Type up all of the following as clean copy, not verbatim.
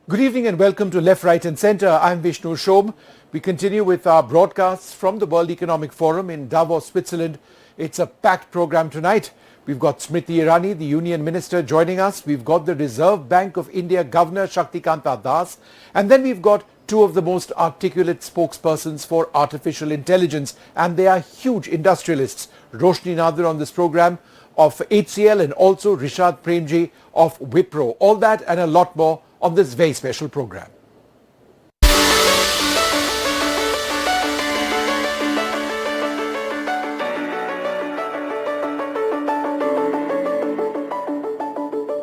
Good evening and welcome to Left, Right and Centre. I'm Vishnu Shom. We continue with our broadcasts from the World Economic Forum in Davos, Switzerland. It's a packed program tonight. We've got Smriti Irani, the Union Minister, joining us. We've got the Reserve Bank of India Governor Shaktikanta Das. And then we've got two of the most articulate spokespersons for artificial intelligence. And they are huge industrialists. Roshni Nadar on this program of HCL and also Rishad Premji of Vipro. All that and a lot more on this very special program.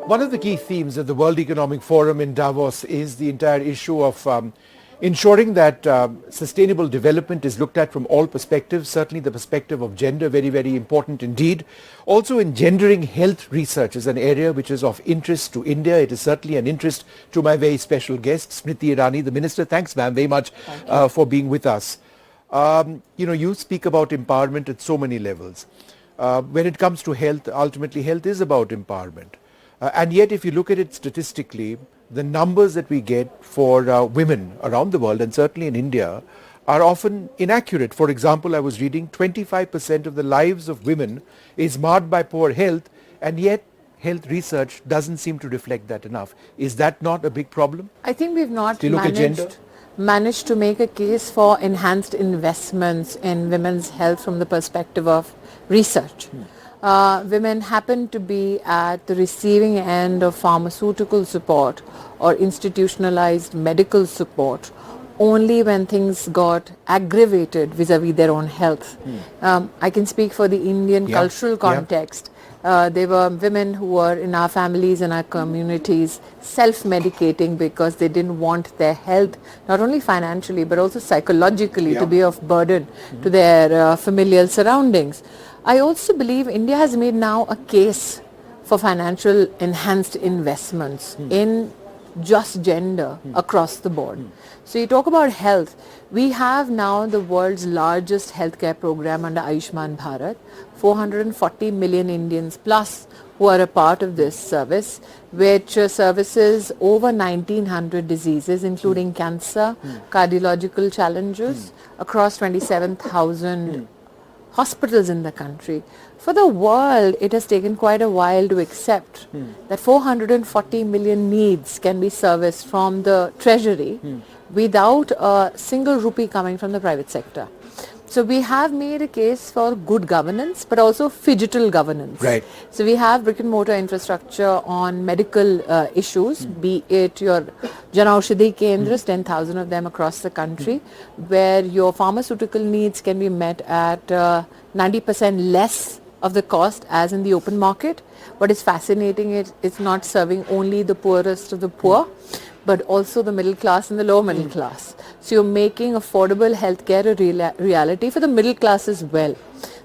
One of the key themes of the World Economic Forum in Davos is the entire issue of ensuring that sustainable development is looked at from all perspectives, certainly the perspective of gender, very, very important indeed. Also engendering health research is an area which is of interest to India. It is certainly an interest to my very special guest, Smriti Irani, the Minister. Thanks, ma'am, very much for being with us. You speak about empowerment at so many levels. When it comes to health, ultimately health is about empowerment. And yet, if you look at it statistically, the numbers that we get for women around the world, and certainly in India, are often inaccurate. For example, I was reading 25% of the lives of women is marred by poor health, and yet health research doesn't seem to reflect that enough. Is that not a big problem? I think we've not managed to make a case for enhanced investments in women's health from the perspective of research. Women happen to be at the receiving end of pharmaceutical support or institutionalized medical support only when things got aggravated vis-a-vis their own health. I can speak for the Indian cultural context. There were women who were in our families and our communities self-medicating because they didn't want their health, not only financially but also psychologically, to be of burden to their familial surroundings. I also believe India has made now a case for financial enhanced investments in just gender across the board. So you talk about health. We have now the world's largest healthcare program under Ayushman Bharat, 440 million Indians plus who are a part of this service, which services over 1900 diseases including cancer, cardiological challenges across 27,000 hospitals in the country. For the world, it has taken quite a while to accept that 440 million needs can be serviced from the treasury without a single rupee coming from the private sector. So we have made a case for good governance, but also phygital governance. Right. So we have brick and mortar infrastructure on medical issues, be it your Jan Aushadhi Kendras, 10,000 of them across the country, where your pharmaceutical needs can be met at 90% less of the cost as in the open market. What is fascinating is it's not serving only the poorest of the poor, but also the middle class and the lower middle class. So you're making affordable healthcare a reality for the middle class as well.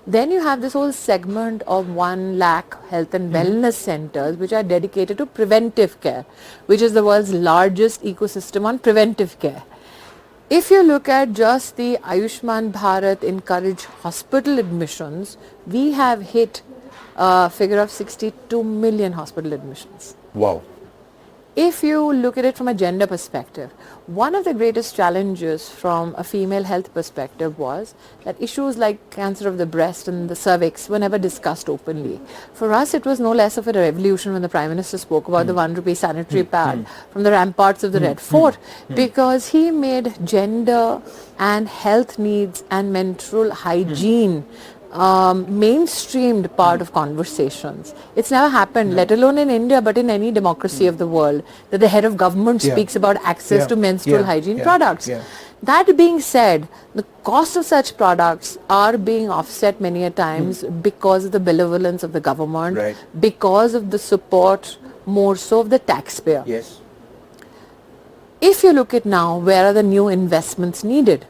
Then you have this whole segment of 1 lakh health and wellness centers which are dedicated to preventive care, which is the world's largest ecosystem on preventive care. If you look at just the Ayushman Bharat encouraged hospital admissions, we have hit a figure of 62 million hospital admissions. Wow. If you look at it from a gender perspective, one of the greatest challenges from a female health perspective was that issues like cancer of the breast and the cervix were never discussed openly. For us, it was no less of a revolution when the Prime Minister spoke about the 1 rupee sanitary pad from the ramparts of the Red Fort, because he made gender and health needs and menstrual hygiene mainstreamed part of conversations. It's never happened, let alone in India, but in any democracy of the world, that the head of government speaks about access to menstrual hygiene products. That being said, the cost of such products are being offset many a times because of the benevolence of the government, because of the support more so of the taxpayer. If you look at now, where are the new investments needed?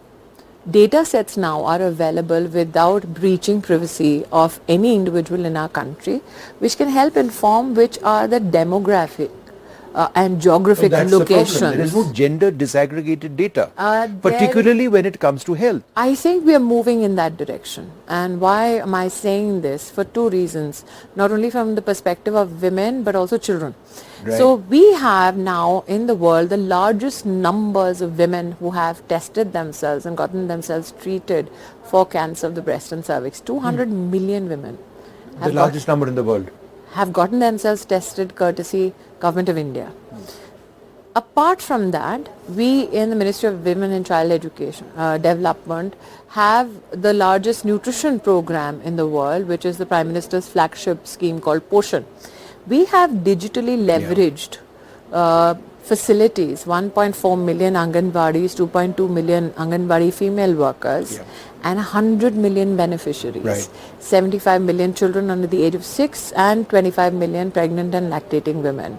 Data sets now are available without breaching privacy of any individual in our country, which can help inform which are the demographic and geographic that's locations. the problem. There is no gender disaggregated data, There- particularly when it comes to health. I think we are moving in that direction. And why am I saying this? For two reasons. Not only from the perspective of women, but also children. Right. So we have now in the world the largest numbers of women who have tested themselves and gotten themselves treated for cancer of the breast and cervix. 200 million women The largest number in the world. have gotten themselves tested courtesy Government of India. Apart from that, we in the Ministry of Women and Child Education Development have the largest nutrition program in the world, which is the Prime Minister's flagship scheme called Poshan. We have digitally leveraged facilities, 1.4 million Anganwadis, 2.2 million Anganwadi female workers, and 100 million beneficiaries. Right. 75 million children under the age of 6 and 25 million pregnant and lactating women.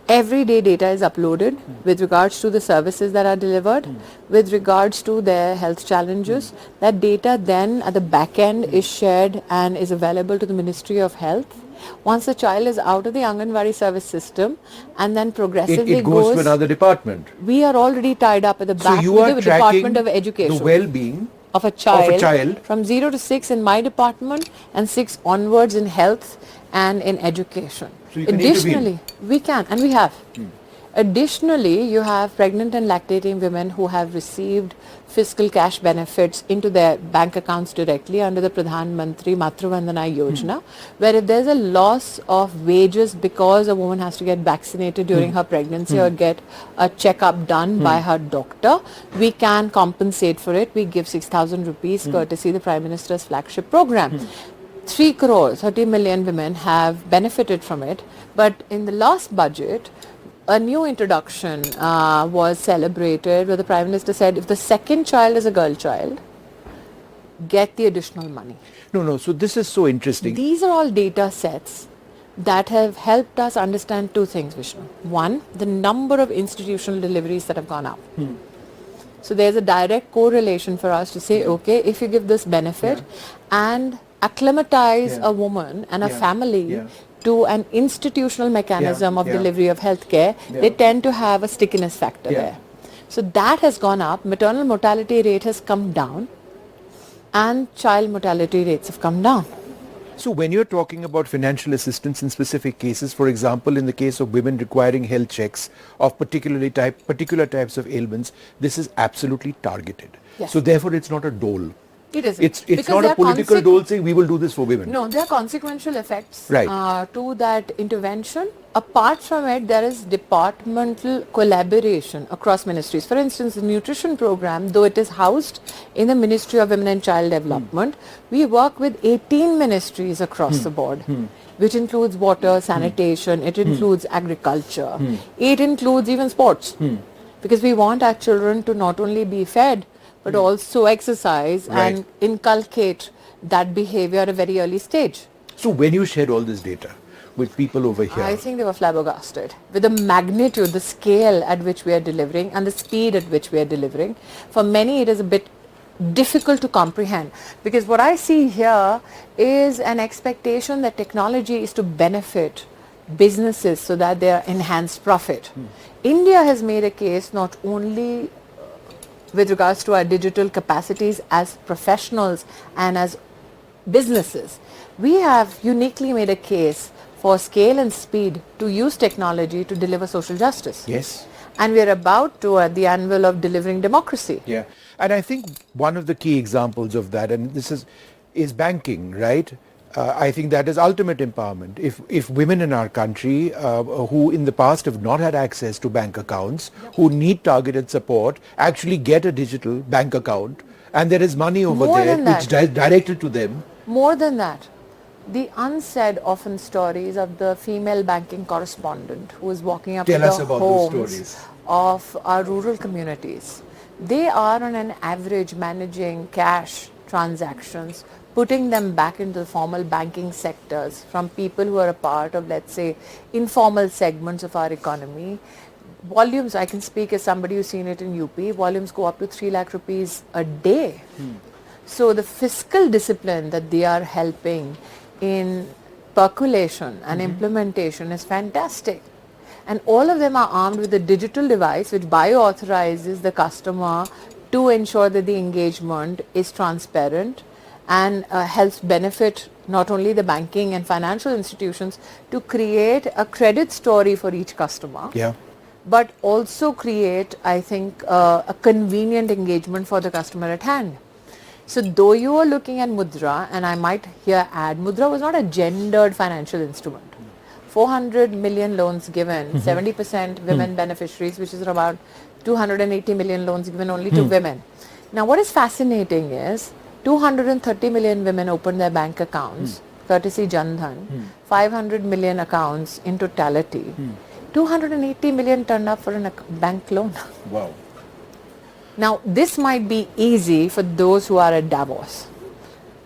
Every day data is uploaded with regards to the services that are delivered, with regards to their health challenges. That data then at the back end is shared and is available to the Ministry of Health. Once the child is out of the Anganwadi service system and then progressively It goes to another department. We are already tied up at the back So you with are the tracking Department of Education the well-being of a child, child from 0 to 6 in my department and 6 onwards in health and in education. So you can Additionally, we can and we have. Additionally, you have pregnant and lactating women who have received fiscal cash benefits into their bank accounts directly under the Pradhan Mantri Matru Vandana Yojana, where if there's a loss of wages because a woman has to get vaccinated during her pregnancy or get a checkup done by her doctor, we can compensate for it. We give 6,000 rupees courtesy the Prime Minister's flagship program. 3 crores, 30 million women have benefited from it, but in the last budget, a new introduction was celebrated where the Prime Minister said if the second child is a girl child, get the additional money. No, so this is so interesting. These are all data sets that have helped us understand two things, Vishnu. One, the number of institutional deliveries that have gone up. So there's a direct correlation for us to say, okay, if you give this benefit and acclimatize a woman and a family to an institutional mechanism of delivery of healthcare, they tend to have a stickiness factor there. So that has gone up, maternal mortality rate has come down, and child mortality rates have come down. So when you're talking about financial assistance in specific cases, for example, in the case of women requiring health checks of particular types of ailments, this is absolutely targeted. Yes. So therefore it's not a dole. It isn't. It's Because not there a are political dole saying we will do this for women. No, there are consequential effects Right. to that intervention. Apart from it, there is departmental collaboration across ministries. For instance, the nutrition program, though it is housed in the Ministry of Women and Child Development, we work with 18 ministries across the board, which includes water, sanitation, it includes agriculture, it includes even sports. Because we want our children to not only be fed, but also exercise and inculcate that behavior at a very early stage. So when you shared all this data with people over here, I think they were flabbergasted with the magnitude, the scale at which we are delivering and the speed at which we are delivering. For many, it is a bit difficult to comprehend, because what I see here is an expectation that technology is to benefit businesses so that they are enhanced profit. India has made a case not only with regards to our digital capacities as professionals and as businesses. We have uniquely made a case for scale and speed to use technology to deliver social justice. yes, And we are about to at the anvil of delivering democracy. yeah, and I think one of the key examples of that, and this is banking, right? I think that is ultimate empowerment. If women in our country who in the past have not had access to bank accounts, who need targeted support, actually get a digital bank account, and there is money over More there than which is directed to them. More than that, the unsaid often stories of the female banking correspondent who is walking up Tell to us the about those homes stories. of our rural communities. They are on an average managing cash transactions, putting them back into the formal banking sectors from people who are a part of, let's say, informal segments of our economy. Volumes, I can speak as somebody who's seen it in UP, volumes go up to 3 lakh rupees a day. So the fiscal discipline that they are helping in percolation and implementation is fantastic. And all of them are armed with a digital device which bio-authorizes the customer to ensure that the engagement is transparent and helps benefit not only the banking and financial institutions to create a credit story for each customer, but also create, I think, a convenient engagement for the customer at hand. So though you are looking at Mudra, and I might here add, Mudra was not a gendered financial instrument. 400 million loans given, 70% women beneficiaries, which is about 280 million loans given only to women. Now what is fascinating is 230 million women opened their bank accounts, courtesy Jan Dhan, 500 million accounts in totality. 280 million turned up for a bank loan. Wow. Now this might be easy for those who are at Davos,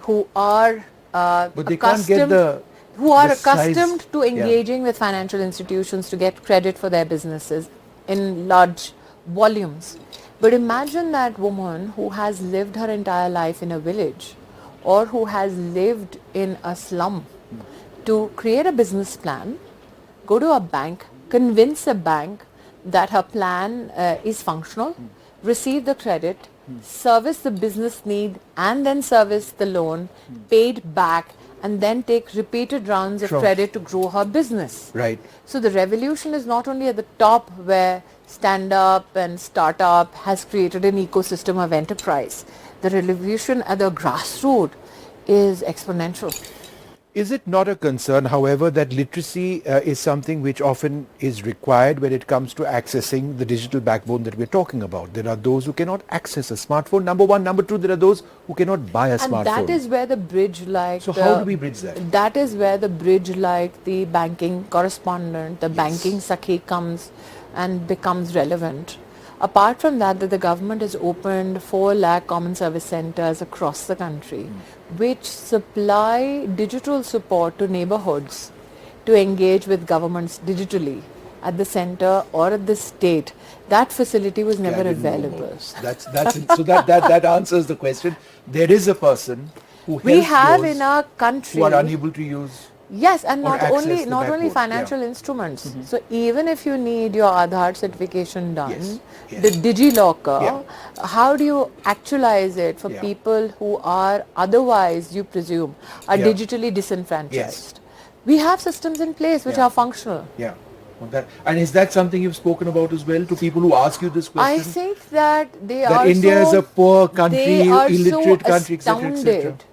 who are but they can't get who are the accustomed size. to engaging with financial institutions to get credit for their businesses in large volumes. But imagine that woman who has lived her entire life in a village or who has lived in a slum to create a business plan, go to a bank, convince a bank that her plan is functional, receive the credit, service the business need and then service the loan, paid back, and then take repeated rounds of credit to grow her business. Right. So the revolution is not only at the top where stand-up and startup has created an ecosystem of enterprise. The revolution at the grassroots is exponential. Is it not a concern, however, that literacy is something which often is required when it comes to accessing the digital backbone that we're talking about? There are those who cannot access a smartphone, number one. Number two, there are those who cannot buy a smartphone. And that is where the bridge like... So how do we bridge that? That is where the bridge like the banking correspondent, the banking Sakhi comes and becomes relevant. Apart from that, the government has opened 4 lakh common service centers across the country, which supply digital support to neighborhoods to engage with governments digitally at the center or at the state. That facility was never available. So that answers the question. There is a person who we helps have those in our country who are unable to use. Yes, and not only backbone. financial instruments. So even if you need your Aadhaar certification done, Yes. the DigiLocker, how do you actualize it for people who are otherwise, you presume, are digitally disenfranchised? We have systems in place which are functional. Yeah. And is that something you've spoken about as well to people who ask you this question? I think that they that are India is a poor country, they are illiterate so country, etc., etc. astounded.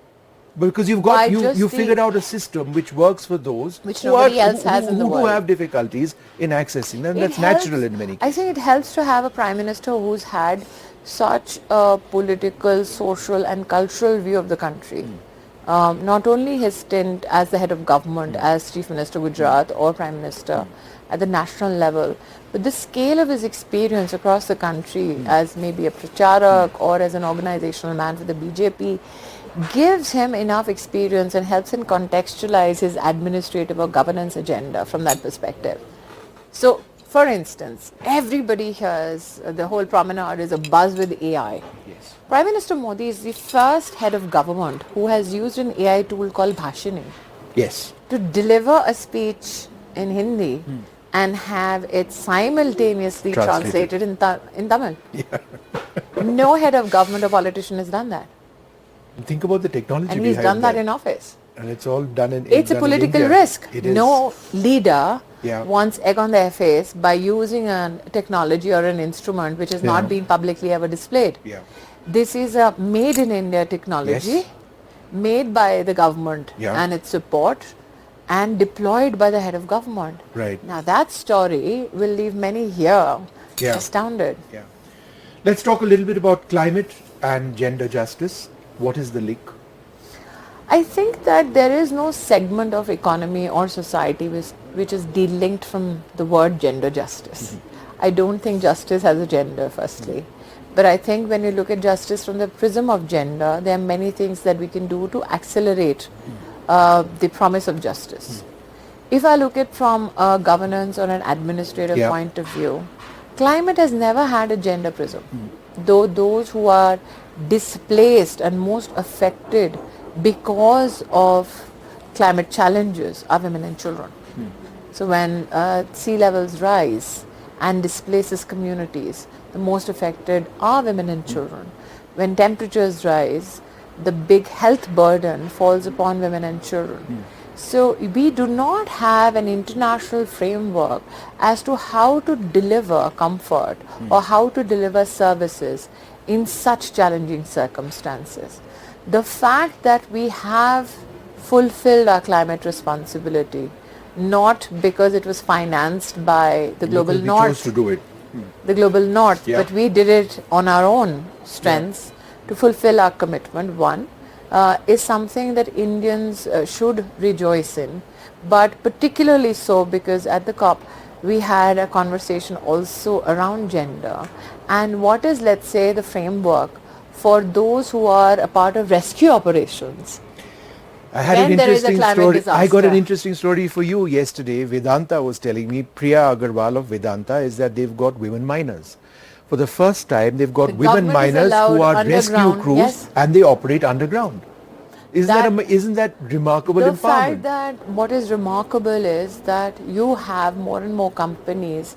Because you've got you figured out a system which works for those which nobody else has in the world. Who have difficulties in accessing them. That's natural in many cases. I think it helps to have a prime minister who's had such a political, social and cultural view of the country. Not only his stint as the head of government, as Chief Minister Gujarat or Prime Minister at the national level, but the scale of his experience across the country as maybe a pracharak or as an organizational man for the BJP gives him enough experience and helps him contextualize his administrative or governance agenda from that perspective. So, for instance, everybody hears the whole promenade is abuzz with AI. Yes. Prime Minister Modi is the first head of government who has used an AI tool called Bhashini. Yes. To deliver a speech in Hindi and have it simultaneously translated in Tamil. Yeah. No head of government or politician has done that. Think about the technology and he's done that in office. And it's all done in It's a political risk. It is. No leader wants egg on their face by using a technology or an instrument which has not been publicly ever displayed. Yeah. This is a made in India technology, made by the government and its support and deployed by the head of government. Right. Now that story will leave many here astounded. Yeah. Let's talk a little bit about climate and gender justice. What is the link? I think that there is no segment of economy or society which is delinked from the word gender justice. I don't think justice has a gender, firstly. But I think when you look at justice from the prism of gender, there are many things that we can do to accelerate the promise of justice. If I look at from a governance or an administrative point of view, climate has never had a gender prism. Though those who are displaced and most affected because of climate challenges are women and children. So when sea levels rise and displaces communities, the most affected are women and children. When temperatures rise, the big health burden falls upon women and children. So we do not have an international framework as to how to deliver comfort or how to deliver services in such challenging circumstances. The fact that we have fulfilled our climate responsibility, not because it was financed by the global Because we north, chose to do it. the global north, Yeah. but we did it on our own strengths to fulfill our commitment. One is something that Indians should rejoice in, but particularly so because at the COP we had a conversation also around gender and what is, let's say, the framework for those who are a part of rescue operations. I had When an there is a interesting climate story. I got an disaster. interesting story for you yesterday. Vedanta was telling me, Priya Agarwal of Vedanta, is that they've got women miners. For the first time, they've got The women government is miners who allowed are rescue underground, crews yes. and they operate underground. That- Isn't that remarkable The empowerment? fact that what is remarkable is that you have more and more companies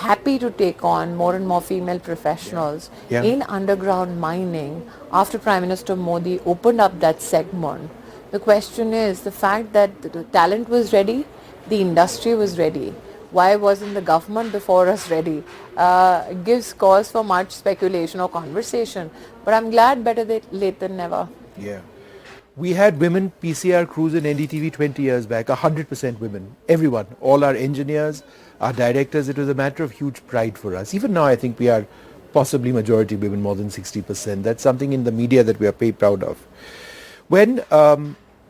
happy to take on more and more female professionals Yeah. in underground mining after Prime Minister Modi opened up that segment. The question is the fact that the talent was ready, the industry was ready. Why wasn't the government before us ready? Gives cause for much speculation or conversation. But I'm glad better late than never. Yeah. We had women PCR crews in NDTV 20 years back, 100% women. Everyone, all our engineers, our directors, it was a matter of huge pride for us. Even now I think we are possibly majority women, more than 60%. That's something in the media that we are very proud of. When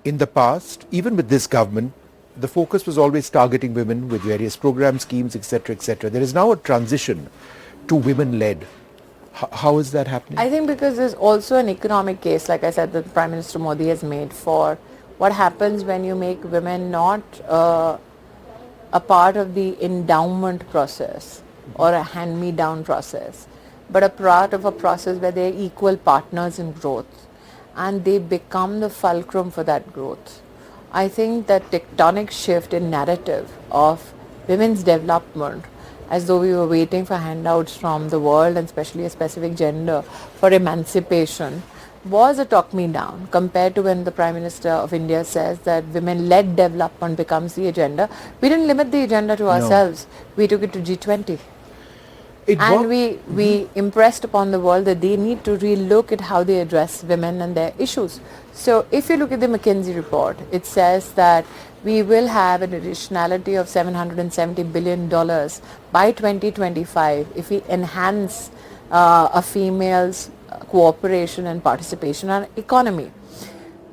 in the past, even with this government, the focus was always targeting women with various program schemes, etc., etc. There is now a transition to women-led. How is that happening? I think because there's also an economic case, like I said, that Prime Minister Modi has made for what happens when you make women not a part of the endowment process or a hand-me-down process, but a part of a process where they're equal partners in growth and they become the fulcrum for that growth. I think that tectonic shift in narrative of women's development, as though we were waiting for handouts from the world and especially a specific gender for emancipation, was a talk me down compared to when the Prime Minister of India says that women-led development becomes the agenda. We didn't limit the agenda to ourselves. We took it to G20. And we impressed upon the world that they need to relook at how they address women and their issues. So if you look at the McKinsey report, it says that we will have an additionality of $770 billion by 2025 if we enhance a female's cooperation and participation in our economy.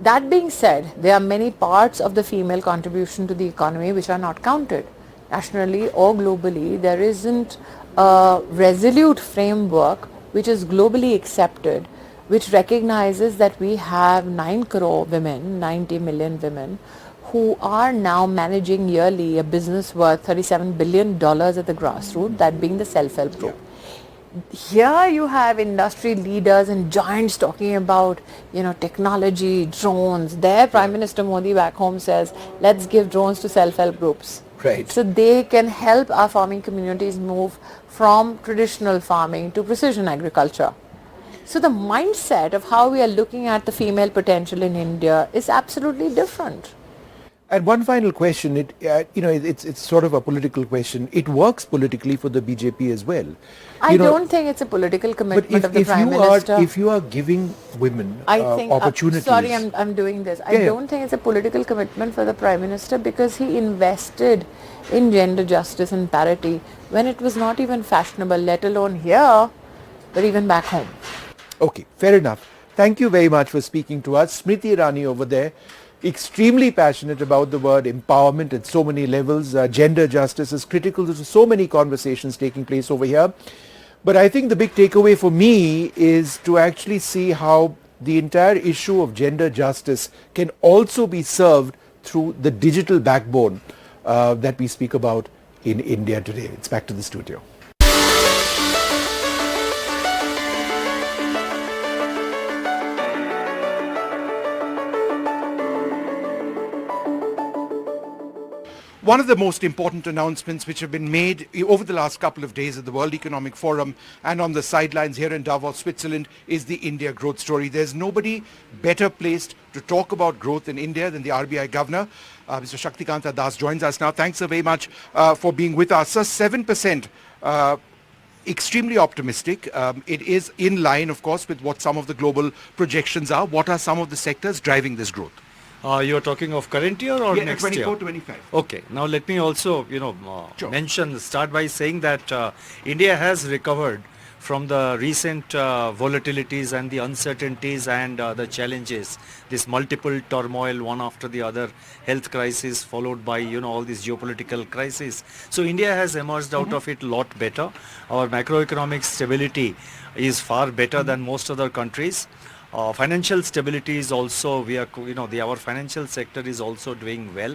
That being said, there are many parts of the female contribution to the economy which are not counted. Nationally or globally, there isn't a resolute framework which is globally accepted, which recognizes that we have 9 crore women, 90 million women, who are now managing yearly a business worth $37 billion at the grassroots, that being the self-help group. Here you have industry leaders and giants talking about, technology, drones. There Prime Minister Modi back home says, let's give drones to self-help groups. Right. So they can help our farming communities move from traditional farming to precision agriculture. So the mindset of how we are looking at the female potential in India is absolutely different. And one final question, it's sort of a political question. It works politically for the BJP as well. I don't think it's a political commitment of the Prime Minister. If you are giving women opportunities... sorry, I'm doing this. I don't think it's a political commitment for the Prime Minister because he invested in gender justice and parity when it was not even fashionable, let alone here, but even back home. Okay, fair enough. Thank you very much for speaking to us. Smriti Irani over there, extremely passionate about the word empowerment at so many levels. Gender justice is critical. There's so many conversations taking place over here. But I think the big takeaway for me is to actually see how the entire issue of gender justice can also be served through the digital backbone that we speak about in India today. It's back to the studio. One of the most important announcements which have been made over the last couple of days at the World Economic Forum and on the sidelines here in Davos, Switzerland, is the India growth story. There's nobody better placed to talk about growth in India than the RBI Governor. Mr. Shaktikanta Das joins us now. Thanks so very much for being with us. Sir, 7%. Extremely optimistic. It is in line, of course, with what some of the global projections are. What are some of the sectors driving this growth? You're talking of current year or next 24, year? 25. Okay. Now let me also, Sure. start by saying that India has recovered from the recent volatilities and the uncertainties and the challenges, this multiple turmoil, one after the other, health crisis followed by, all these geopolitical crises. So India has emerged out of it a lot better. Our macroeconomic stability is far better than most other countries. Financial stability is also, our financial sector is also doing well.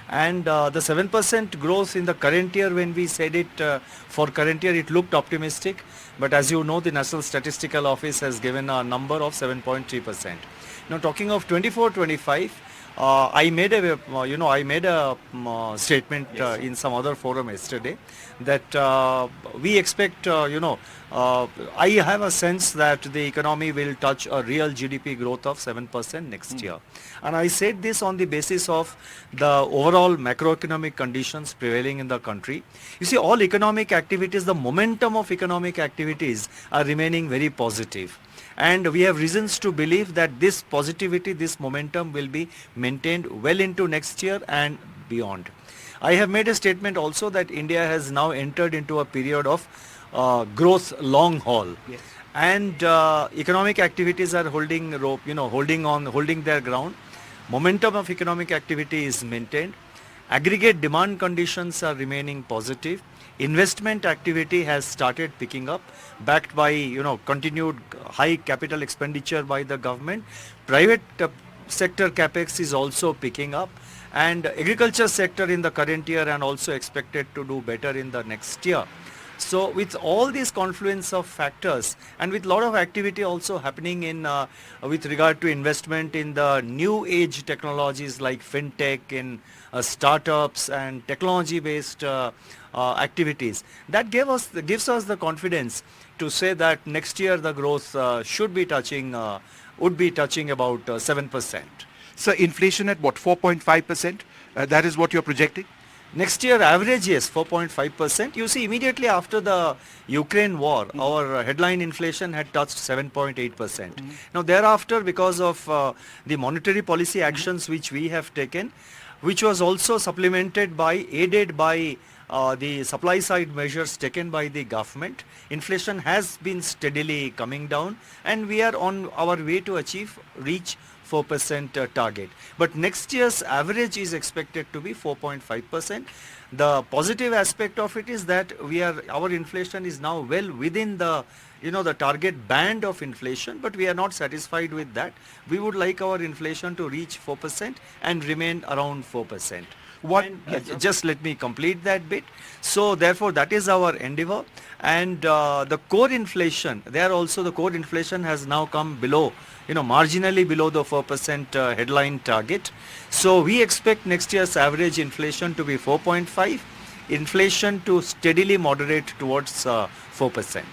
And the 7% growth in the current year, when we said it for current year, it looked optimistic. But as you know, the National Statistical Office has given a number of 7.3%. Now talking of 24-25, I made a statement in some other forum yesterday that we expect, I have a sense that the economy will touch a real GDP growth of 7% next year. And I said this on the basis of the overall macroeconomic conditions prevailing in the country. You see, all economic activities, the momentum of economic activities are remaining very positive. And we have reasons to believe that this positivity, this momentum will be maintained well into next year and beyond. I have made a statement also that India has now entered into a period of growth long haul. Yes. And economic activities are holding their ground. Momentum of economic activity is maintained. Aggregate demand conditions are remaining positive. Investment activity has started picking up, backed by continued high capital expenditure by the government. Private sector capex is also picking up, and agriculture sector in the current year and also expected to do better in the next year. So with all these confluence of factors and with lot of activity also happening in with regard to investment in the new age technologies like fintech, in startups and technology based activities, that gives us the confidence to say that next year the growth would be touching about 7%. So inflation at what, 4.5%? That is what you're projecting? Next year average, yes, 4.5%. You see, immediately after the Ukraine war, our headline inflation had touched 7.8%. Now thereafter, because of the monetary policy actions which we have taken, which was also aided by the supply side measures taken by the government, inflation has been steadily coming down, and we are on our way to reach 4% target. But next year's average is expected to be 4.5%. The positive aspect of it is that our inflation is now well within the target band of inflation, but we are not satisfied with that. We would like our inflation to reach 4% and remain around 4%. Just let me complete that bit. So therefore that is our endeavor, and the core inflation, the core inflation has now come below, marginally below the 4% headline target. So we expect next year's average inflation to be 4.5, inflation to steadily moderate towards 4%.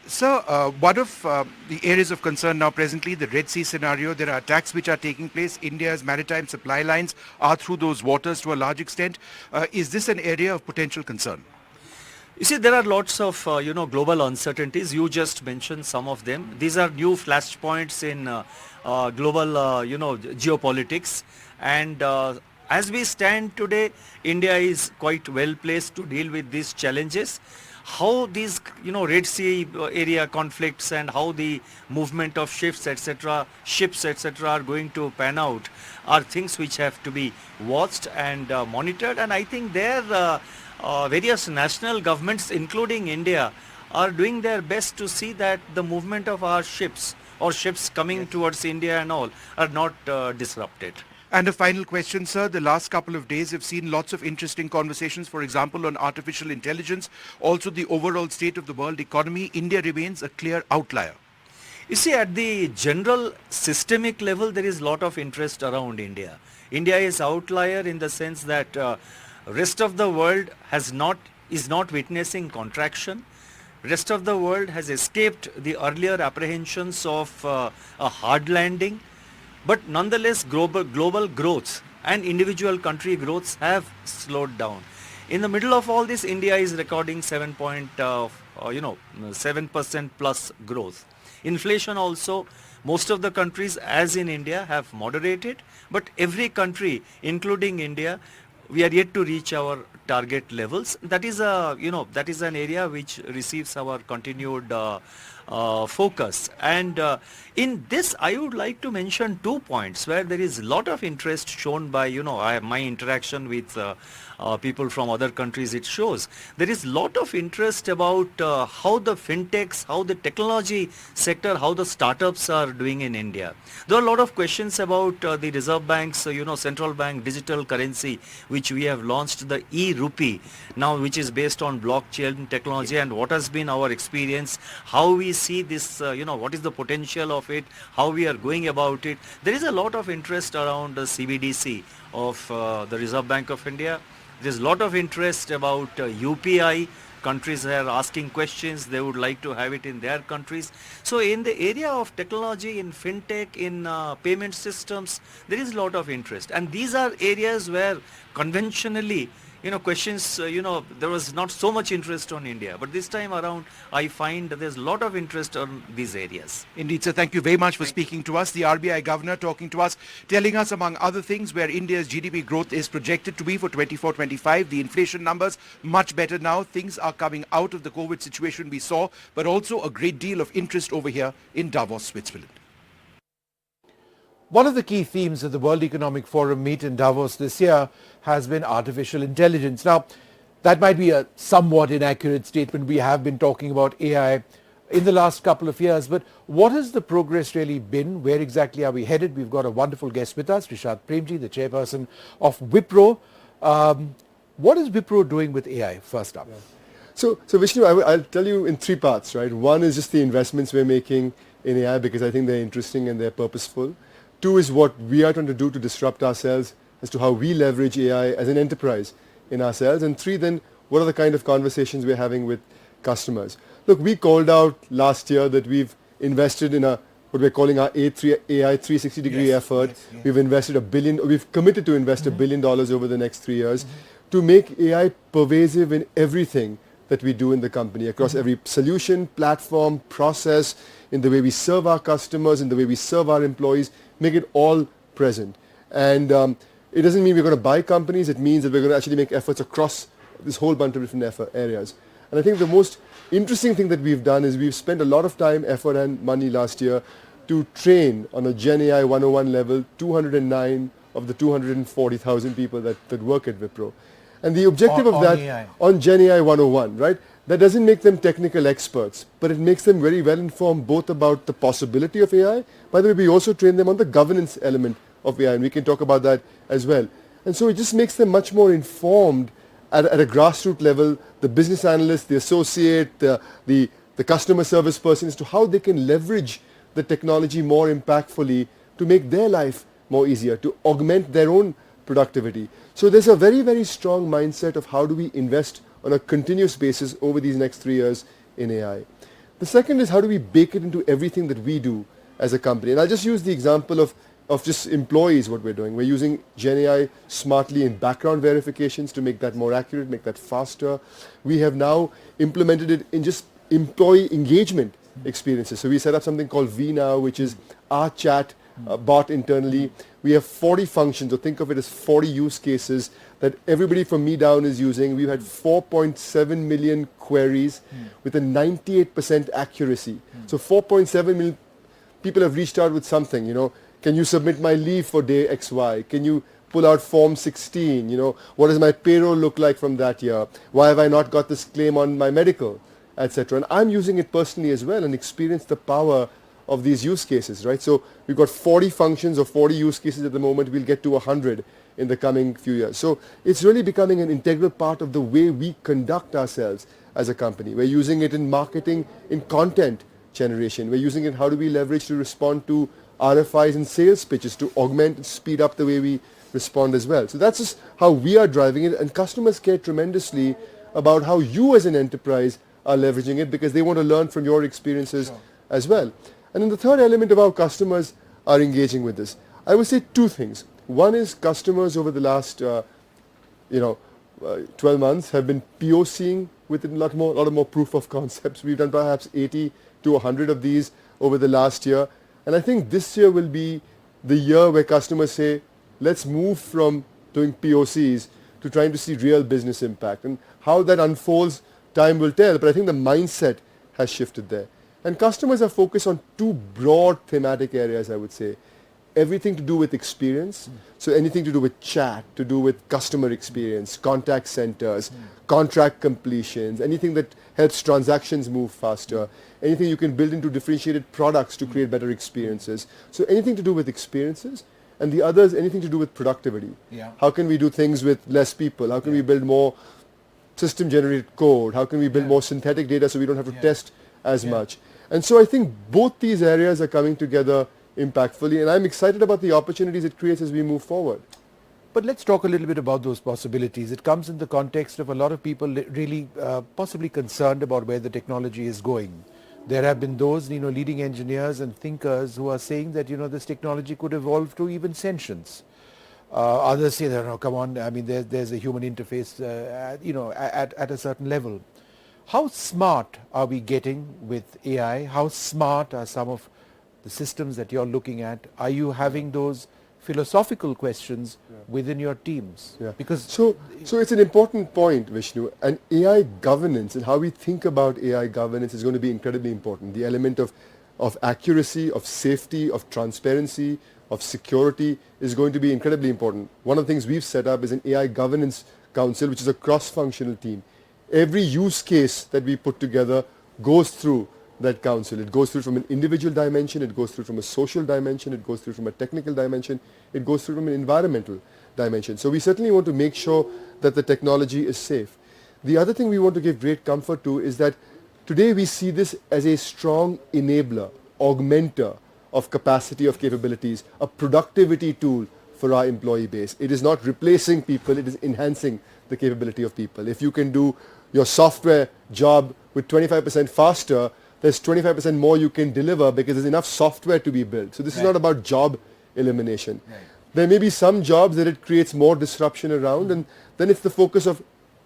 Sir, one of the areas of concern now presently, the Red Sea scenario, there are attacks which are taking place. India's maritime supply lines are through those waters to a large extent. Is this an area of potential concern? You see, there are lots of, global uncertainties. You just mentioned some of them. These are new flashpoints in global, geopolitics. And as we stand today, India is quite well placed to deal with these challenges. How these, Red Sea area conflicts and how the movement of ships, etc., are going to pan out are things which have to be watched and monitored. And I think various national governments, including India, are doing their best to see that the movement of our ships or ships coming towards India and all are not disrupted. And a final question, sir. The last couple of days have seen lots of interesting conversations, for example, on artificial intelligence, also the overall state of the world economy. India remains a clear outlier. You see, at the general systemic level, there is a lot of interest around India. India is outlier in the sense that Rest of the world is not witnessing contraction. Rest of the world has escaped the earlier apprehensions of a hard landing, but nonetheless global growths and individual country growths have slowed down. In the middle of all this, India is recording 7% plus growth. Inflation also, most of the countries as in India have moderated, but every country including India, we are yet to reach our target levels. That is that is an area which receives our continued focus. And in this, I would like to mention 2 points where there is a lot of interest shown by, my interaction with people from other countries. It shows there is lot of interest about how the fintechs, how the technology sector, how the startups are doing in India. There are a lot of questions about the Reserve Bank's, central bank digital currency, which we have launched, the e-rupee, now which is based on blockchain technology, and what has been our experience, how we see this, what is the potential of it, how we are going about it. There is a lot of interest around the CBDC of the Reserve Bank of India. There is a lot of interest about UPI. Countries are asking questions, they would like to have it in their countries. So in the area of technology, in fintech, in payment systems, there is a lot of interest. And these are areas where conventionally, questions, there was not so much interest on India. But this time around, I find that there's a lot of interest on these areas. Indeed, sir. Thank you very much for speaking to us. The RBI governor talking to us, telling us, among other things, where India's GDP growth is projected to be for 24-25. The inflation numbers much better now. Things are coming out of the COVID situation we saw, but also a great deal of interest over here in Davos, Switzerland. One of the key themes of the World Economic Forum meet in Davos this year has been artificial intelligence. Now, that might be a somewhat inaccurate statement. We have been talking about AI in the last couple of years, but what has the progress really been? Where exactly are we headed? We've got a wonderful guest with us, Rishad, Premji, the chairperson of Vipro. What is Vipro doing with AI, first up? Yeah. So Vishnu, I'll tell you in 3 parts, right? One is just the investments we're making in AI because I think they're interesting and they're purposeful. 2 is what we are trying to do to disrupt ourselves as to how we leverage AI as an enterprise in ourselves. And 3, then what are the kind of conversations we're having with customers? Look, we called out last year that we've invested in what we're calling our AI 360-degree effort. Yes. We've invested we've committed to invest $1 billion over the next 3 years to make AI pervasive in everything that we do in the company, across every solution, platform, process, in the way we serve our customers, in the way we serve our employees, make it all present. And it doesn't mean we're going to buy companies, it means that we're going to actually make efforts across this whole bunch of different areas. And I think the most interesting thing that we've done is we've spent a lot of time, effort and money last year to train on a Gen AI 101 level 209 of the 240,000 people that work at Vipro. And the objective of that AI. On Gen AI 101, right? That doesn't make them technical experts, but it makes them very well informed both about the possibility of AI. By the way, we also train them on the governance element of AI, and we can talk about that as well. And so it just makes them much more informed at a grassroots level, the business analyst, the associate, the customer service person, as to how they can leverage the technology more impactfully to make their life more easier, to augment their own productivity. So there's a very, very strong mindset of how do we invest on a continuous basis over these next 3 years in AI. The second is how do we bake it into everything that we do as a company. And I'll just use the example of just employees, what we're doing. We're using Gen AI smartly in background verifications to make that more accurate, make that faster. We have now implemented it in just employee engagement experiences. So we set up something called V Now, which is our chat bot internally. We have 40 functions, so think of it as 40 use cases that everybody from me down is using. We've had 4.7 million queries with a 98% accuracy. So 4.7 million people have reached out with something, Can you submit my leave for day XY? Can you pull out form 16? What does my payroll look like from that year? Why have I not got this claim on my medical, etc.? And I'm using it personally as well and experience the power of these use cases, right? So we've got 40 functions or 40 use cases at the moment. We'll get to 100 in the coming few years. So it's really becoming an integral part of the way we conduct ourselves as a company. We're using it in marketing, in content generation. We're using it how do we leverage to respond to RFIs and sales pitches to augment and speed up the way we respond as well. So that's just how we are driving it, and customers care tremendously about how you as an enterprise are leveraging it because they want to learn from your experiences as well. And then the third element of how customers are engaging with this, I would say two things. One is customers over the last 12 months have been POCing with a lot of more proof of concepts. We've done perhaps 80 to 100 of these over the last year. And I think this year will be the year where customers say, let's move from doing POCs to trying to see real business impact. And how that unfolds, time will tell. But I think the mindset has shifted there. And customers are focused on two broad thematic areas, I would say. Everything to do with experience. So anything to do with chat, to do with customer experience, contact centers, contract completions, anything that helps transactions move faster, anything you can build into differentiated products to create better experiences. So anything to do with experiences. And the other is anything to do with productivity. Yeah. How can we do things with less people? How can we build more system-generated code? How can we build more synthetic data so we don't have to test as much? And so I think both these areas are coming together impactfully, and I'm excited about the opportunities it creates as we move forward. But let's talk a little bit about those possibilities. It comes in the context of a lot of people really possibly concerned about where the technology is going. There have been those, leading engineers and thinkers who are saying that, this technology could evolve to even sentience. Others say that, no, come on, I mean, there's a human interface, at a certain level. How smart are we getting with AI? How smart are some of the systems that you're looking at? Are you having those philosophical questions within your teams? Yeah. Because so it's an important point, Vishnu, and AI governance and how we think about AI governance is going to be incredibly important. The element of accuracy, of safety, of transparency, of security is going to be incredibly important. One of the things we've set up is an AI governance council, which is a cross-functional team. Every use case that we put together goes through that council. It goes through from an individual dimension, it goes through from a social dimension, it goes through from a technical dimension, it goes through from an environmental dimension. So we certainly want to make sure that the technology is safe. The other thing we want to give great comfort to is that today we see this as a strong enabler, augmenter of capacity, of capabilities, a productivity tool for our employee base. It is not replacing people, it is enhancing the capability of people. If you can do your software job with 25% faster, there's 25% more you can deliver because there's enough software to be built. So this is not about job elimination. Right. There may be some jobs that it creates more disruption around, and then it's the focus of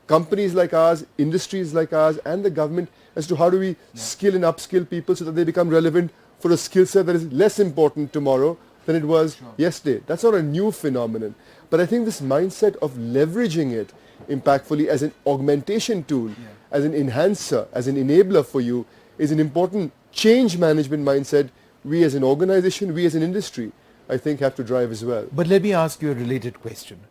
companies like ours, industries like ours, and the government as to how do we skill and upskill people so that they become relevant for a skill set that is less important tomorrow than it was yesterday. That's not a new phenomenon. But I think this mindset of leveraging it impactfully as an augmentation tool, as an enhancer, as an enabler for you is an important change management mindset we as an organization, we as an industry, I think have to drive as well. But let me ask you a related question.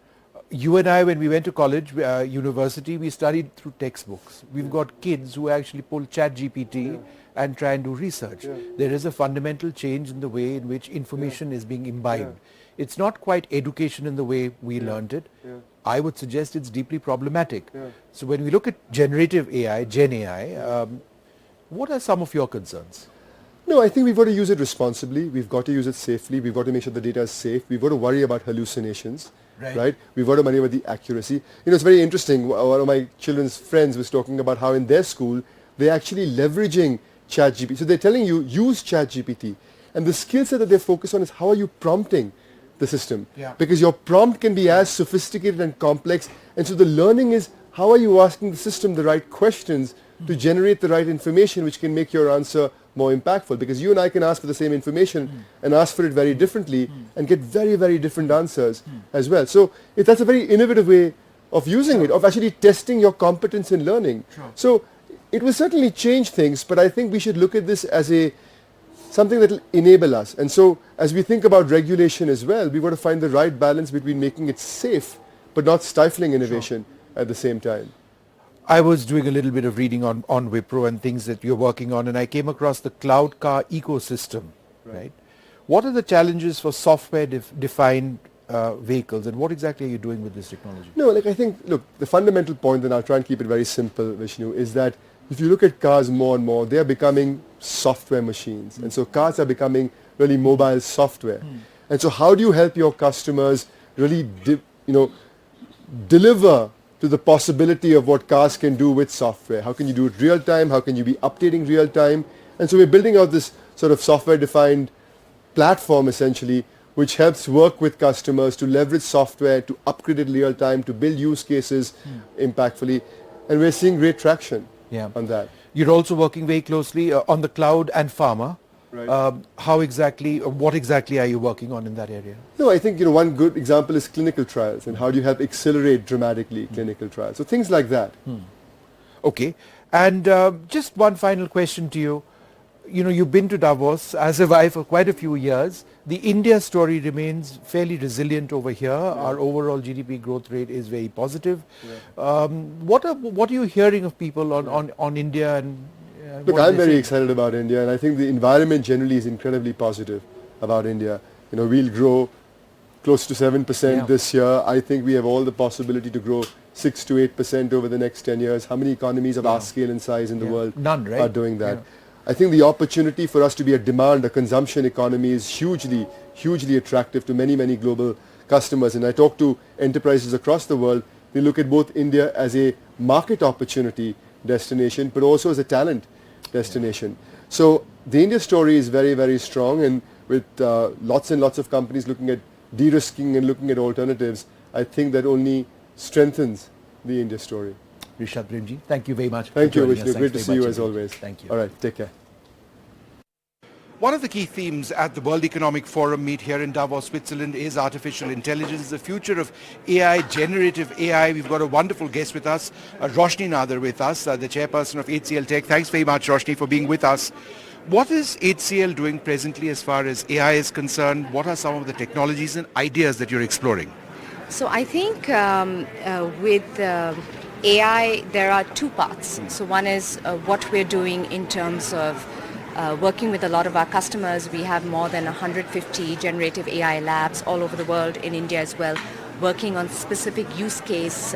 You and I, when we went to college, university, we studied through textbooks. We've got kids who actually pull ChatGPT and try and do research. There is a fundamental change in the way in which information is being imbibed. It's not quite education in the way we learned it. I would suggest it's deeply problematic. So when we look at generative AI, Gen AI, what are some of your concerns? No, I think we've got to use it responsibly. We've got to use it safely. We've got to make sure the data is safe. We've got to worry about hallucinations, right? We've got to worry about the accuracy. It's very interesting. One of my children's friends was talking about how in their school, they're actually leveraging ChatGPT. So they're telling you, use ChatGPT. And the skill set that they focus on is how are you prompting the system? Because your prompt can be as sophisticated and complex. And so the learning is how are you asking the system the right questions to generate the right information which can make your answer more impactful, because you and I can ask for the same information and ask for it very differently and get very, very different answers as well. So that's a very innovative way of using it, of actually testing your competence in learning. So it will certainly change things, but I think we should look at this as something that will enable us. And so as we think about regulation as well, we've got to find the right balance between making it safe but not stifling innovation at the same time. I was doing a little bit of reading on Wipro and things that you're working on, and I came across the cloud car ecosystem, right? What are the challenges for software-defined vehicles, and what exactly are you doing with this technology? No, I think, the fundamental point, and I'll try and keep it very simple, Vishnu, is that if you look at cars more and more, they're becoming software machines. And so cars are becoming really mobile software. And so how do you help your customers really deliver to the possibility of what cars can do with software. How can you do it real time? How can you be updating real time? And so we're building out this sort of software-defined platform essentially, which helps work with customers to leverage software, to upgrade it real time, to build use cases impactfully. And we're seeing great traction on that. You're also working very closely on the cloud and pharma. Right. What exactly are you working on in that area? No, I think one good example is clinical trials and how do you help accelerate dramatically clinical trials. So things like that. Okay. And just one final question to you. You've been to Davos, as have I, for quite a few years. The India story remains fairly resilient over here. Our overall GDP growth rate is very positive. What are you hearing of people on India? And look, I'm very excited about India, and I think the environment generally is incredibly positive about India. We'll grow close to 7% this year. I think we have all the possibility to grow 6 to 8% over the next 10 years. How many economies of our scale and size in the world None, right? are doing that? I think the opportunity for us to be a consumption economy is hugely, hugely attractive to many, many global customers. And I talk to enterprises across the world. They look at both India as a market opportunity destination, but also as a talent destination. So the India story is very, very strong, and with lots and lots of companies looking at de-risking and looking at alternatives, I think that only strengthens the India story. Rishad, Premji, thank you very much. Thank you, Vishnu. Great to see you as always. Thank you. All right, take care. One of the key themes at the World Economic Forum meet here in Davos, Switzerland is artificial intelligence, the future of AI, generative AI. We've got a wonderful guest with us, Roshni Nadar with us, the chairperson of HCL Tech. Thanks very much, Roshni, for being with us. What is HCL doing presently as far as AI is concerned? What are some of the technologies and ideas that you're exploring? So I think with AI, there are two parts. So one is what we're doing in terms of working with a lot of our customers. We have more than 150 generative AI labs all over the world, in India as well, working on specific use case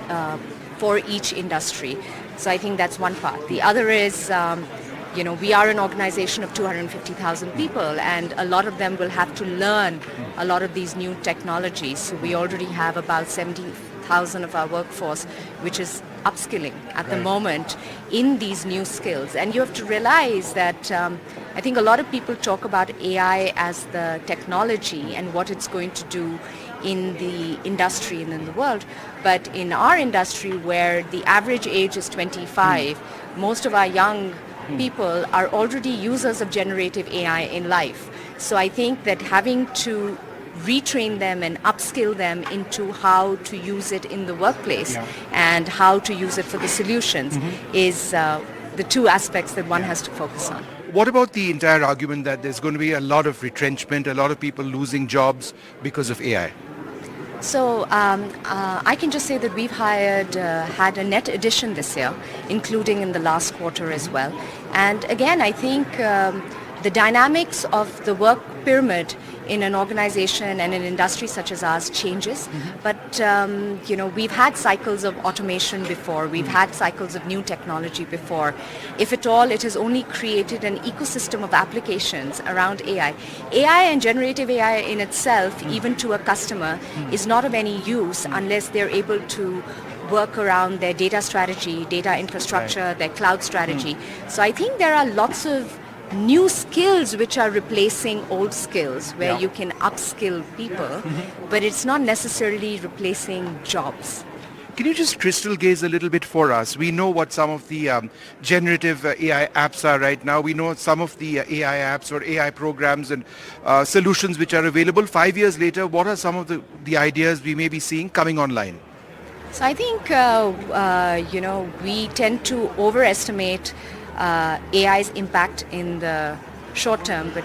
for each industry. So I think that's one part. The other is, we are an organization of 250,000 people, and a lot of them will have to learn a lot of these new technologies. So we already have about 70,000 of our workforce, which is upskilling at the moment in these new skills. And you have to realize that I think a lot of people talk about AI as the technology and what it's going to do in the industry and in the world. But in our industry, where the average age is 25, most of our young people are already users of generative AI in life. So I think that having to retrain them and upskill them into how to use it in the workplace and how to use it for the solutions is the two aspects that one has to focus on. What about the entire argument that there's going to be a lot of retrenchment, a lot of people losing jobs because of AI? So I can just say that we've had a net addition this year, including in the last quarter as well. And again, I think the dynamics of the work pyramid in an organization and an industry such as ours changes. But, we've had cycles of automation before. We've had cycles of new technology before. If at all, it has only created an ecosystem of applications around AI. AI and generative AI in itself, even to a customer, is not of any use unless they're able to work around their data strategy, data infrastructure, their cloud strategy. So I think there are lots of new skills which are replacing old skills where you can upskill people, but it's not necessarily replacing jobs. Can you just crystal gaze a little bit for us? We know what some of the generative AI apps are right now. We know some of the AI apps or AI programs and solutions which are available. 5 years later, what are some of the ideas we may be seeing coming online? So I think, we tend to overestimate AI's impact in the short term, but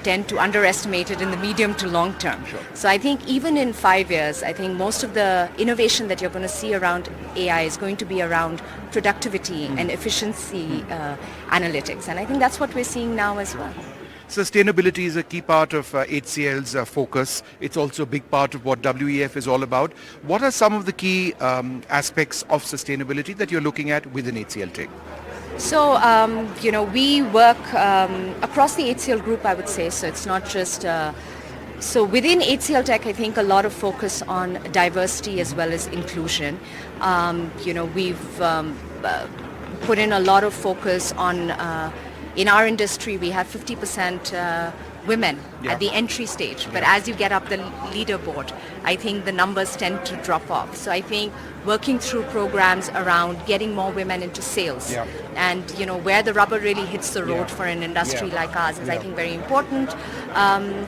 tend to underestimate it in the medium to long term. Sure. So I think even in 5 years, I think most of the innovation that you're going to see around AI is going to be around productivity and efficiency analytics. And I think that's what we're seeing now as well. Sustainability is a key part of HCL's focus. It's also a big part of what WEF is all about. What are some of the key aspects of sustainability that you're looking at within HCL Tech? So, we work across the HCL group, I would say. So it's not just So within HCL Tech, I think a lot of focus on diversity as well as inclusion. We've put in a lot of focus on, in our industry, we have 50% women at the entry stage. But as you get up the leaderboard, I think the numbers tend to drop off. So I think working through programs around getting more women into sales and where the rubber really hits the road for an industry like ours is I think very important.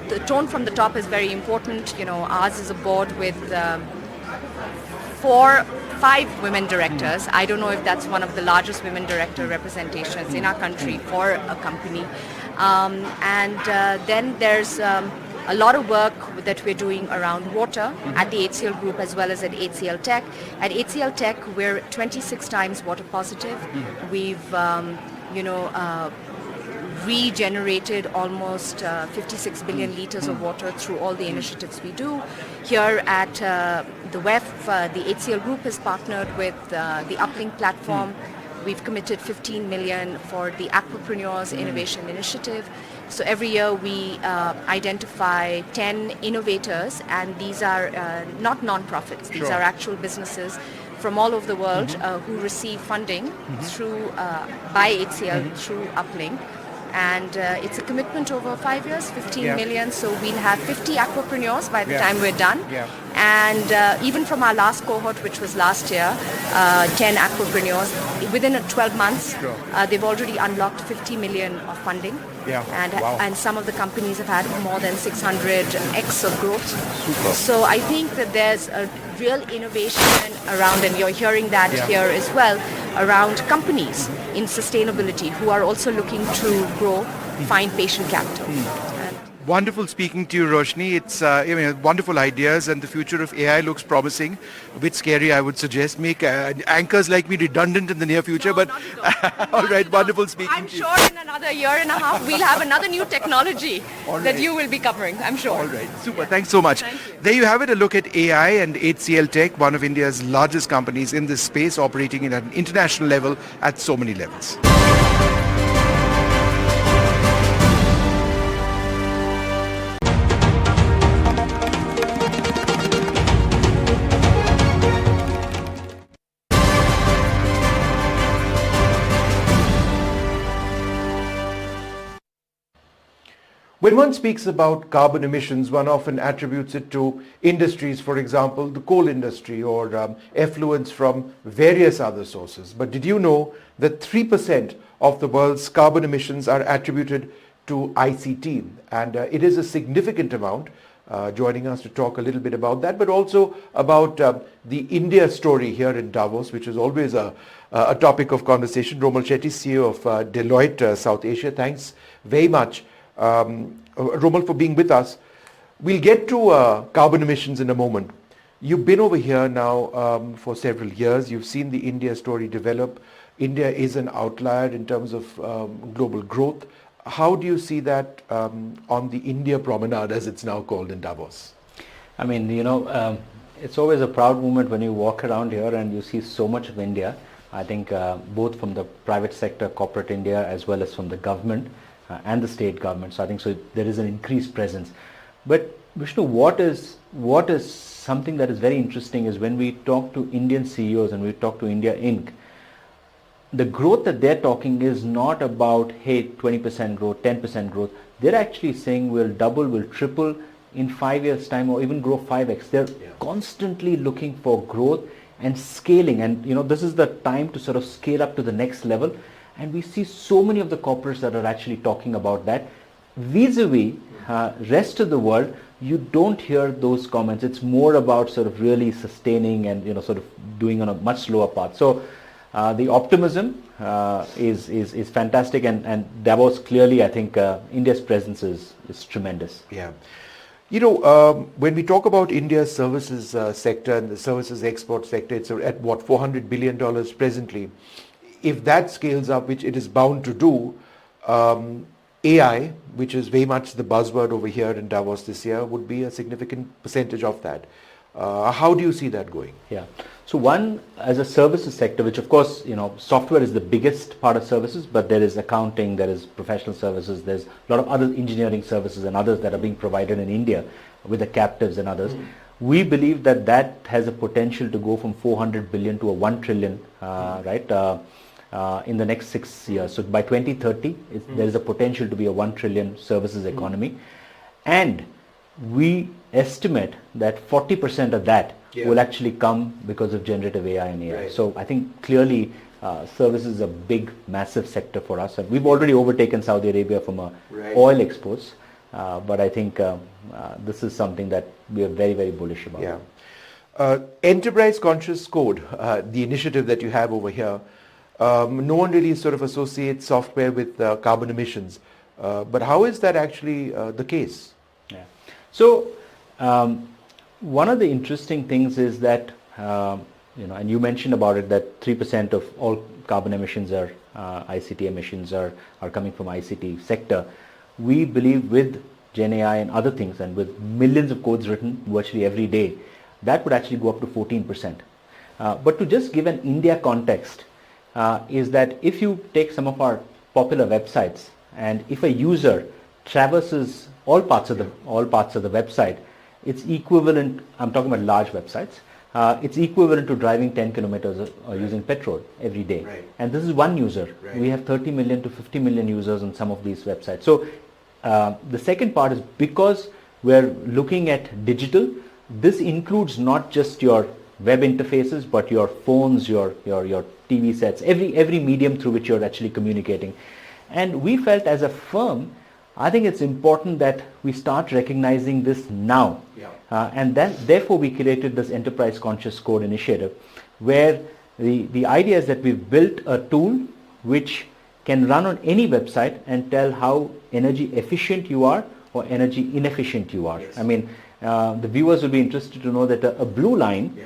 The tone from the top is very important. Ours is a board with 5 women directors. I don't know if that's one of the largest women director representations in our country for a company. Then there's a lot of work that we're doing around water at the HCL Group as well as at HCL Tech. At HCL Tech, we're 26 times water positive. We've, regenerated almost 56 billion liters of water through all the initiatives we do. Here at the WEF, the HCL Group has partnered with the Uplink platform. We've committed 15 million for the Aquapreneurs Innovation Initiative. So every year we identify 10 innovators, and these are not non-profits. These are actual businesses from all over the world who receive funding through by HCL through Uplink. And it's a commitment over 5 years, 15 million. So we'll have 50 aquapreneurs by the time we're done. And even from our last cohort, which was last year, 10 aquapreneurs, within 12 months, they've already unlocked 50 million of funding. And some of the companies have had more than 600x of growth. So I think that there's a real innovation around, and you're hearing that here as well, around companies in sustainability who are also looking to grow, find patient capital. Wonderful speaking to you, Roshni. It's wonderful ideas, and the future of AI looks promising. A bit scary, I would suggest. Make anchors like me redundant in the near future, but all right, wonderful speaking to you. I'm sure in another year and a half we'll have another new technology that you will be covering, I'm sure. All right, super. Thanks so much. There you have it, a look at AI and HCL Tech, one of India's largest companies in this space, operating at an international level at so many levels. When one speaks about carbon emissions, one often attributes it to industries, for example, the coal industry or effluents from various other sources. But did you know that 3% of the world's carbon emissions are attributed to ICT? And it is a significant amount. Joining us to talk a little bit about that, but also about the India story here in Davos, which is always a topic of conversation. Romal, Shetty, CEO of Deloitte South Asia. Thanks very much, Romal, for being with us. We'll get to carbon emissions in a moment. You've been over here now for several years. You've seen the India story develop. India is an outlier in terms of global growth. How do you see that on the India promenade, as it's now called, in Davos? I mean, it's always a proud moment when you walk around here and you see so much of India. I think both from the private sector, corporate India, as well as from the government and the state government. So I think there is an increased presence. But Vishnu, what is something that is very interesting is when we talk to Indian CEOs and we talk to India Inc., the growth that they're talking is not about, hey, 20% growth, 10% growth. They're actually saying we'll double, we'll triple in 5 years' time, or even grow 5x. They're constantly looking for growth and scaling. And, this is the time to sort of scale up to the next level. And we see so many of the corporates that are actually talking about that. Vis-a-vis rest of the world, you don't hear those comments. It's more about sort of really sustaining and, sort of doing on a much slower path. So the optimism is fantastic, and Davos, clearly, I think India's presence is tremendous. Yeah. When we talk about India's services sector and the services export sector, it's at what, $400 billion presently. If that scales up, which it is bound to do, AI, which is very much the buzzword over here in Davos this year, would be a significant percentage of that. How do you see that going? Yeah. So one, as a services sector, which of course, software is the biggest part of services, but there is accounting, there is professional services, there's a lot of other engineering services and others that are being provided in India with the captives and others. We believe that that has a potential to go from 400 billion to a 1 trillion, in the next 6 years. So by 2030, there is a potential to be a 1 trillion services economy. And we estimate that 40% of that will actually come because of generative AI and AI. Right. So I think clearly services is a big, massive sector for us. And we've already overtaken Saudi Arabia from oil exports. But I think this is something that we are very, very bullish about. Yeah. Enterprise Conscious Code, the initiative that you have over here, no one really sort of associates software with carbon emissions. But how is that actually the case? Yeah. So one of the interesting things is that, and you mentioned about it, that 3% of all carbon emissions are ICT emissions are coming from ICT sector. We believe with Gen AI and other things, and with millions of codes written virtually every day, that would actually go up to 14%. But to just give an India context, is that if you take some of our popular websites, and if a user traverses all parts of the website, it's equivalent. I'm talking about large websites. It's equivalent to driving 10 kilometers or using petrol every day. Right. And this is one user. Right. We have 30 million to 50 million users on some of these websites. So the second part is, because we're looking at digital, this includes not just your web interfaces, but your phones, your TV sets, every medium through which you're actually communicating. And we felt as a firm, I think it's important that we start recognizing this now. Yeah. And then therefore we created this Enterprise Conscious Code initiative, where the idea is that we've built a tool which can run on any website and tell how energy efficient you are or energy inefficient you are. Yes. I mean, the viewers will be interested to know that a blue line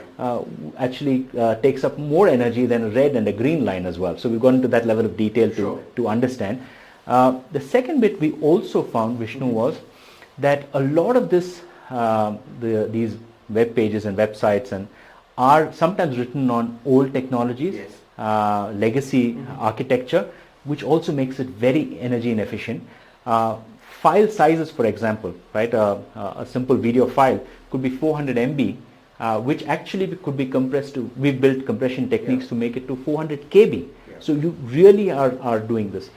actually takes up more energy than a red and a green line as well. So we've gone into that level of detail to understand. The second bit we also found, Vishnu, was that a lot of this, these web pages and websites are sometimes written on old technologies, legacy architecture, which also makes it very energy inefficient. File sizes, for example, right? A simple video file could be 400 MB, which actually could be compressed to, we built compression techniques to make it to 400 KB. So you really are doing this.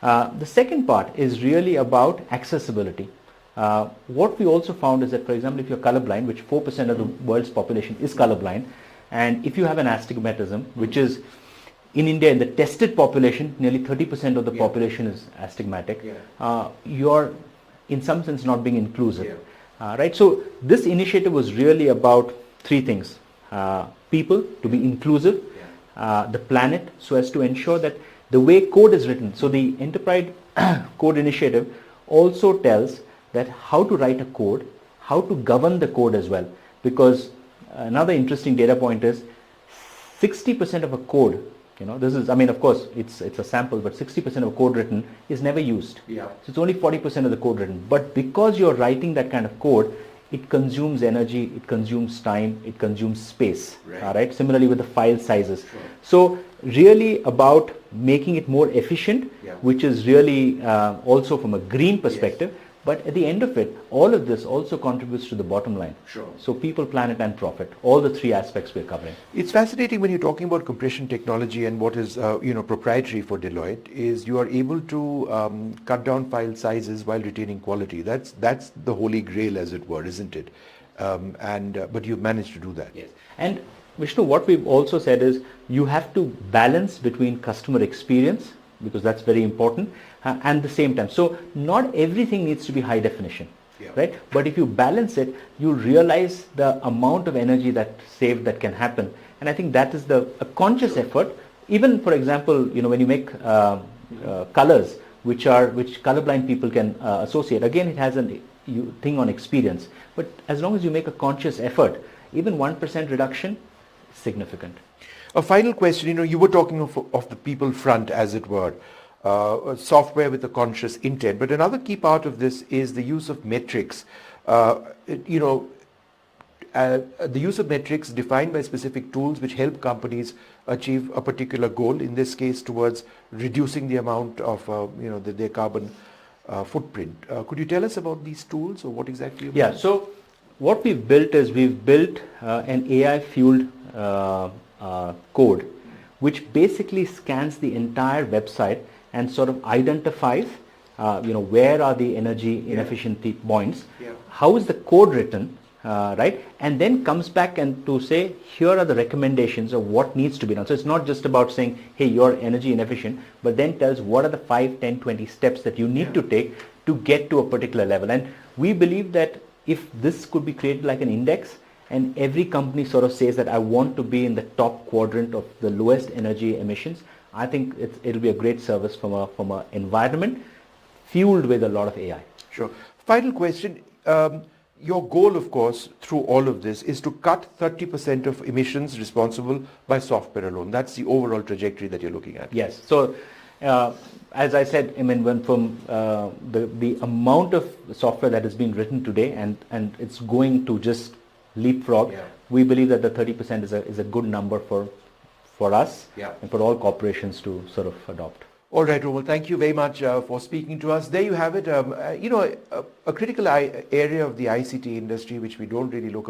The second part is really about accessibility. What we also found is that, for example, if you're colorblind, which 4% of the world's population is colorblind, and if you have an astigmatism, which is in India, in the tested population, nearly 30% of the population is astigmatic, you're in some sense not being inclusive. Right? So this initiative was really about three things. People, to be inclusive, the planet, so as to ensure that the way code is written. So the Enterprise Code initiative also tells that how to write a code, how to govern the code as well. Because another interesting data point is 60% of a code, this is, I mean, of course, it's a sample, but 60% of code written is never used. So it's only 40% of the code written. But because you're writing that kind of code, it consumes energy, it consumes time, it consumes space. Right? Similarly with the file sizes. So really about making it more efficient, which is really also from a green perspective. But at the end of it, all of this also contributes to the bottom line. So people, planet and profit, all the three aspects we're covering. It's fascinating when you're talking about compression technology, and what is proprietary for Deloitte is you are able to cut down file sizes while retaining quality. That's the holy grail, as it were, isn't it? But you've managed to do that. Yes. And Vishnu, what we've also said is you have to balance between customer experience, because that's very important, and the same time. So not everything needs to be high definition, right? But if you balance it, you realize the amount of energy that can happen. And I think that is a conscious effort. Even, for example, when you make colors, which colorblind people can associate. Again, it has a thing on experience. But as long as you make a conscious effort, even 1% reduction is significant. A final question, you were talking of the people front, as it were, software with a conscious intent. But another key part of this is the use of metrics. As the use of metrics defined by specific tools which help companies achieve a particular goal, in this case towards reducing the amount of their carbon footprint. Could you tell us about these tools, or what exactly? Yeah, so what we've built is we've built an AI-fueled code which basically scans the entire website and sort of identifies where are the energy inefficiency points, how is the code written, right, and then comes back and to say here are the recommendations of what needs to be done. So it's not just about saying, hey, you're energy inefficient, but then tells what are the 5, 10, 20 steps that you need to take to get to a particular level. And we believe that if this could be created like an index, and every company sort of says that I want to be in the top quadrant of the lowest energy emissions, I think it'll be a great service from a environment fueled with a lot of AI. Sure. Final question. Your goal, of course, through all of this is to cut 30% of emissions responsible by software alone. That's the overall trajectory that you're looking at. Yes. So, as I said, I mean, when from the amount of software that has been written today, and it's going to just leapfrog, we believe that the 30% is a good number for us and for all corporations to sort of adopt. All right, Romal, thank you very much for speaking to us. There you have it. A critical area of the ICT industry which we don't really look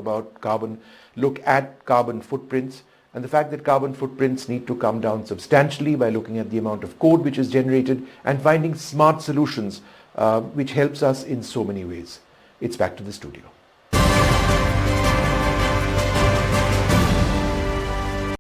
at carbon footprints, and the fact that carbon footprints need to come down substantially by looking at the amount of code which is generated and finding smart solutions which helps us in so many ways. It's back to the studio.